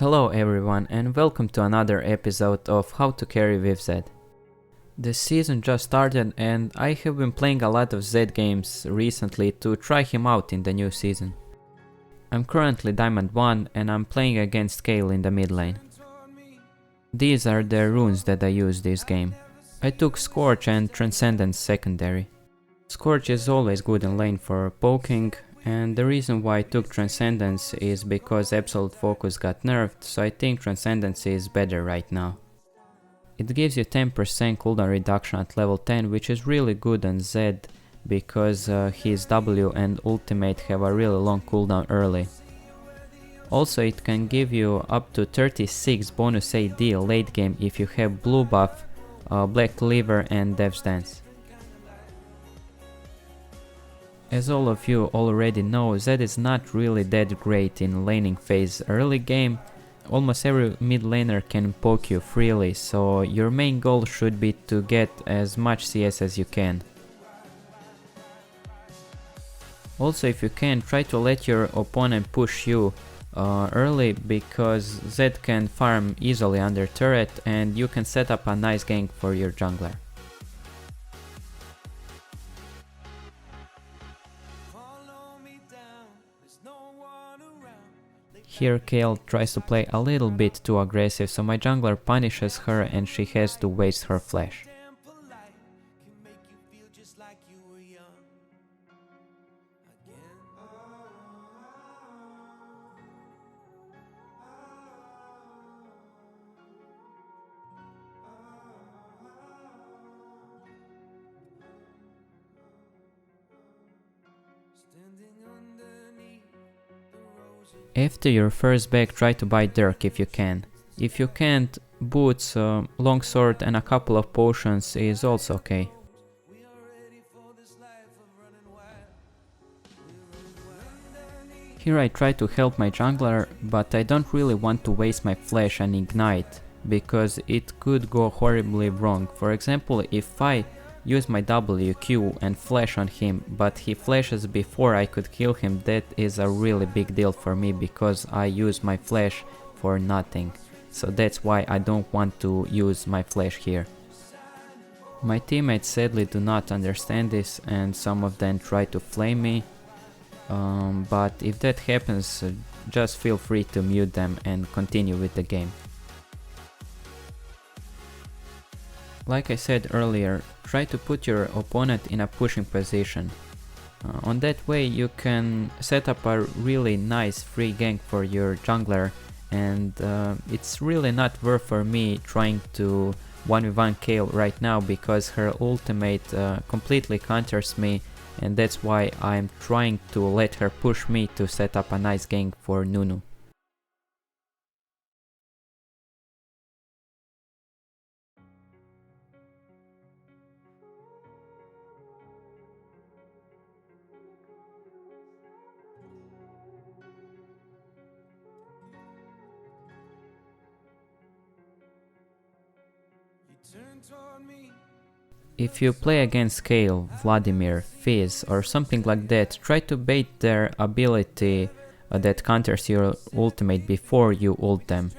Hello everyone and welcome to another episode of How to Carry with ZED. The season just started and I have been playing a lot of ZED games recently to try him out in the new season. I'm currently Diamond 1 and I'm playing against Kale in the mid lane. These are the runes that I use this game. I took Scorch and Transcendence secondary. Scorch is always good in lane for poking, and the reason why I took Transcendence is because Absolute Focus got nerfed, so I think Transcendence is better right now. It gives you 10% cooldown reduction at level 10, which is really good on Zed because his W and ultimate have a really long cooldown early. Also it can give you up to 36 bonus AD late game if you have blue buff, Black Cleaver and Death's Dance. As all of you already know, Zed is not really that great in laning phase early game. Almost every mid laner can poke you freely, so your main goal should be to get as much CS as you can. Also, if you can, try to let your opponent push you early, because Zed can farm easily under turret and you can set up a nice gank for your jungler. Here Kale tries to play a little bit too aggressive, so my jungler punishes her and she has to waste her flash. After your first back, try to buy Dirk if you can. If you can't, boots, longsword and a couple of potions is also okay. Here I try to help my jungler, but I don't really want to waste my flash and ignite, because it could go horribly wrong. For example, if I use my W, Q and flash on him, but he flashes before I could kill him, that is a really big deal for me because I use my flash for nothing. So that's why I don't want to use my flash here. My teammates sadly do not understand this and some of them try to flame me. But if that happens, just feel free to mute them and continue with the game. Like I said earlier, try to put your opponent in a pushing position. On that way you can set up a really nice free gank for your jungler, and it's really not worth for me trying to 1v1 Kale right now because her ultimate completely counters me, and that's why I'm trying to let her push me to set up a nice gank for Nunu. If you play against Kale, Vladimir, Fizz or something like that, try to bait their ability that counters your ultimate before you ult them.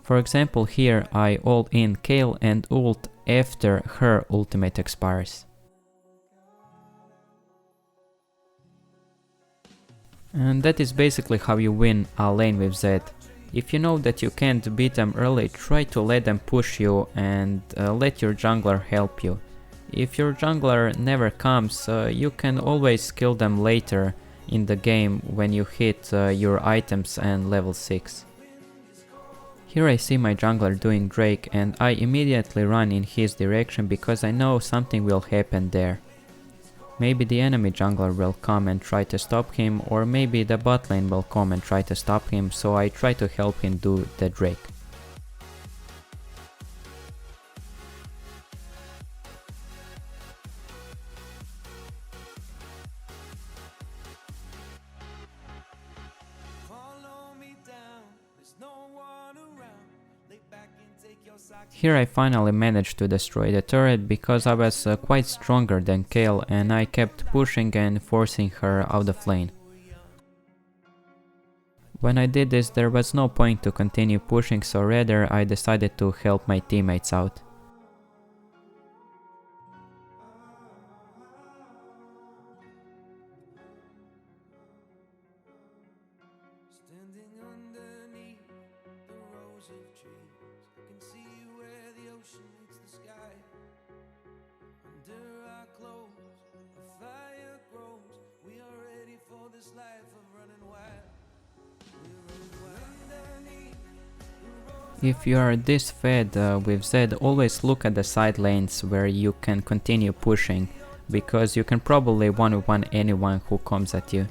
For example, here I ult in Kale and ult after her ultimate expires. And that is basically how you win a lane with Zed. If you know that you can't beat them early, try to let them push you and let your jungler help you. If your jungler never comes, you can always kill them later in the game when you hit your items and level 6. Here I see my jungler doing Drake and I immediately run in his direction because I know something will happen there. Maybe the enemy jungler will come and try to stop him, or maybe the bot lane will come and try to stop him, so I try to help him do the Drake. Here I finally managed to destroy the turret because I was quite stronger than Kale and I kept pushing and forcing her out of lane. When I did this, there was no point to continue pushing, so rather I decided to help my teammates out. If you are this fed with ZED, always look at the side lanes where you can continue pushing, because you can probably 1v1 anyone who comes at you.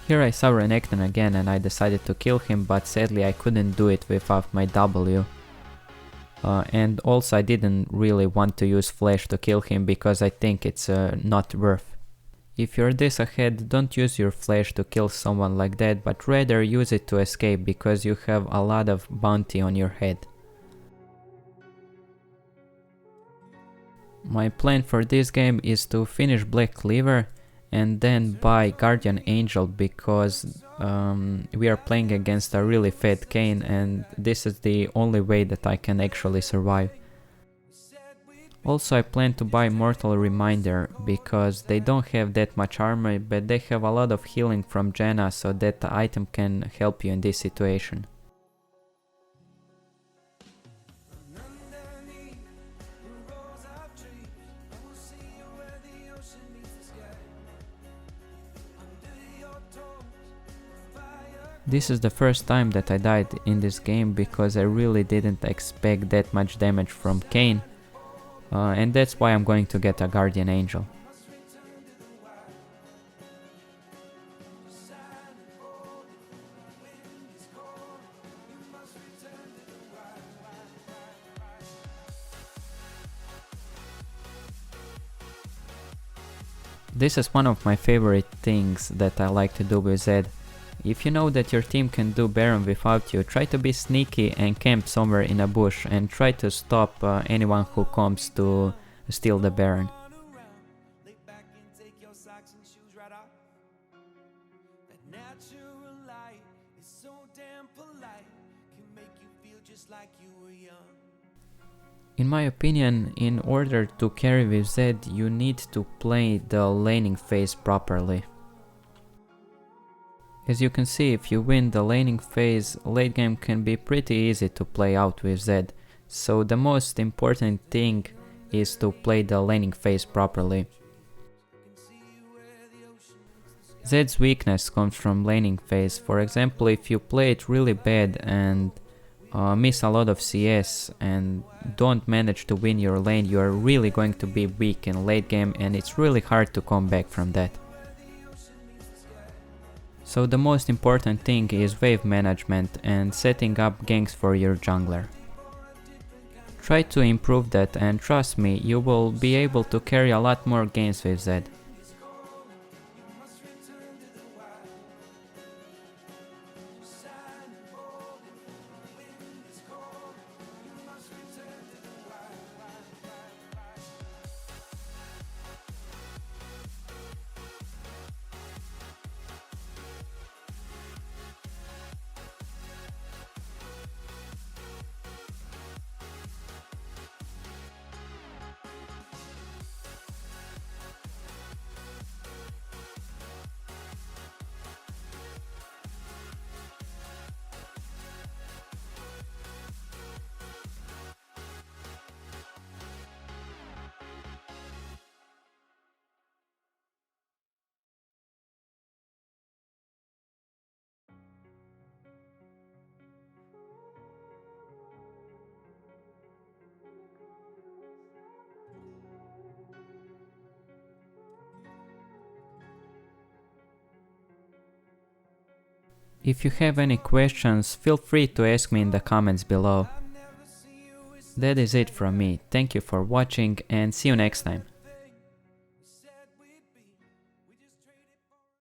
Here I saw Renekton again and I decided to kill him, but sadly I couldn't do it without my W. And also I didn't really want to use flash to kill him because I think it's not worth. If you're this ahead, don't use your flash to kill someone like that, but rather use it to escape because you have a lot of bounty on your head. My plan for this game is to finish Black Cleaver and then buy Guardian Angel because we are playing against a really fat Kayn and this is the only way that I can actually survive. Also I plan to buy Mortal Reminder because they don't have that much armor, but they have a lot of healing from Janna, so that item can help you in this situation. This is the first time that I died in this game because I really didn't expect that much damage from Kayn, and that's why I'm going to get a Guardian Angel. This is one of my favorite things that I like to do with ZED. If you know that your team can do Baron without you, try to be sneaky and camp somewhere in a bush and try to stop anyone who comes to steal the Baron. In my opinion, in order to carry with ZED, you need to play the laning phase properly. As you can see, if you win the laning phase, late game can be pretty easy to play out with ZED, so the most important thing is to play the laning phase properly. ZED's weakness comes from laning phase. For example, if you play it really bad and miss a lot of CS and don't manage to win your lane, you are really going to be weak in late game and it's really hard to come back from that. So the most important thing is wave management and setting up ganks for your jungler. Try to improve that and trust me, you will be able to carry a lot more games with ZED. If you have any questions, feel free to ask me in the comments below. That is it from me. Thank you for watching and see you next time.